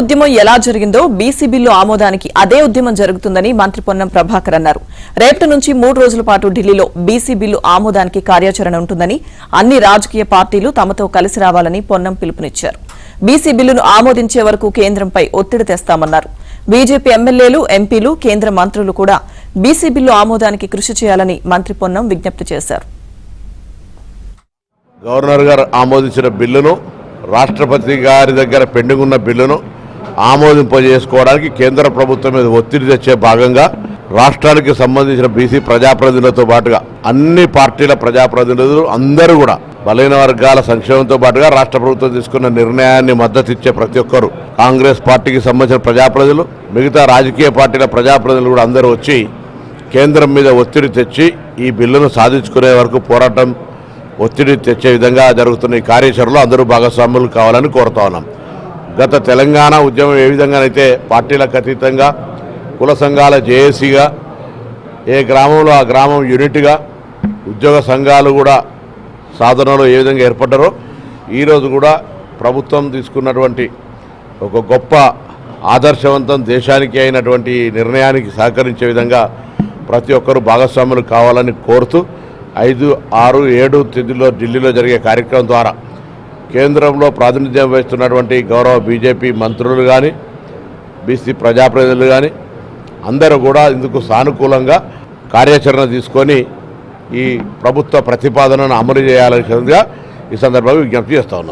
ఉద్యమం ఎలా జరిగిందో బీసీ బిల్లు ఆమోదానికి అదే ఉద్యమం జరుగుతుందని మంత్రి పొన్నం ప్రభాకర్ అన్నారు. రేపటి నుంచి 3 రోజుల పాటు ఢిల్లీలో బీసీ బిల్లు ఆమోదానికి కార్యాచరణ ఉంటుందని, అన్ని రాజకీయ పార్టీలు తమతో కలిసి రావాలని పొన్నం పిలుపునిచ్చారు. బీసీ బిల్లును ఆమోదించే వరకు కేంద్రంపై ఒత్తిడి తెస్తామన్నారు. బీజేపీ ఎమ్మెల్యేలు, ఎంపీలు, కేంద్ర మంత్రులు కూడా బీసీ బిల్లు ఆమోదానికి కృషి చేయాలని మంత్రి పొన్నం విజ్ఞప్తి చేశారు. గవర్నర్ గారు ఆమోదించిన బిల్లును, రాష్ట్రపతి గారి దగ్గర పెండింగ్ ఉన్న బిల్లును ఆమోదింపజేసుకోవడానికి కేంద్ర ప్రభుత్వం మీద ఒత్తిడి తెచ్చే భాగంగా రాష్ట్రానికి సంబంధించిన బీసీ ప్రజాప్రతినిధులతో పాటుగా అన్ని పార్టీల ప్రజాప్రతినిధులు అందరూ కూడా బలైన వర్గాల సంక్షేమంతో పాటుగా రాష్ట్ర ప్రభుత్వం తీసుకున్న నిర్ణయాన్ని మద్దతు ఇచ్చే ప్రతి ఒక్కరు, కాంగ్రెస్ పార్టీకి సంబంధించిన ప్రజాప్రతినిధులు, మిగతా రాజకీయ పార్టీల ప్రజాప్రతినిధులు కూడా అందరూ వచ్చి కేంద్రం మీద ఒత్తిడి తెచ్చి ఈ బిల్లును సాధించుకునే వరకు పోరాటం ఒత్తిడి తెచ్చే విధంగా జరుగుతున్న ఈ కార్యాచరణలో అందరూ భాగస్వాములు కావాలని కోరుతా ఉన్నాం. గత తెలంగాణ ఉద్యమం ఏ విధంగానైతే పార్టీలకు అతీతంగా కుల సంఘాల జేఏసీగా ఏ గ్రామంలో ఆ గ్రామం యూనిట్గా ఉద్యోగ సంఘాలు కూడా సాధనలో ఏ విధంగా ఏర్పడ్డారో ఈరోజు కూడా ప్రభుత్వం తీసుకున్నటువంటి ఒక గొప్ప ఆదర్శవంతం దేశానికి అయినటువంటి నిర్ణయానికి సహకరించే విధంగా ప్రతి ఒక్కరూ భాగస్వాములు కావాలని కోరుతూ 5, 6, 7 తేదీలో ఢిల్లీలో జరిగే కార్యక్రమం ద్వారా కేంద్రంలో ప్రాతినిధ్యం వహిస్తున్నటువంటి గౌరవ బీజేపీ మంత్రులు కానీ, బీసీ ప్రజాప్రతినిధులు కానీ అందరూ కూడా ఇందుకు సానుకూలంగా కార్యాచరణ తీసుకొని ఈ ప్రభుత్వ ప్రతిపాదనను అమలు చేయాల్సిందిగా ఈ సందర్భంగా విజ్ఞప్తి చేస్తా ఉన్నాం.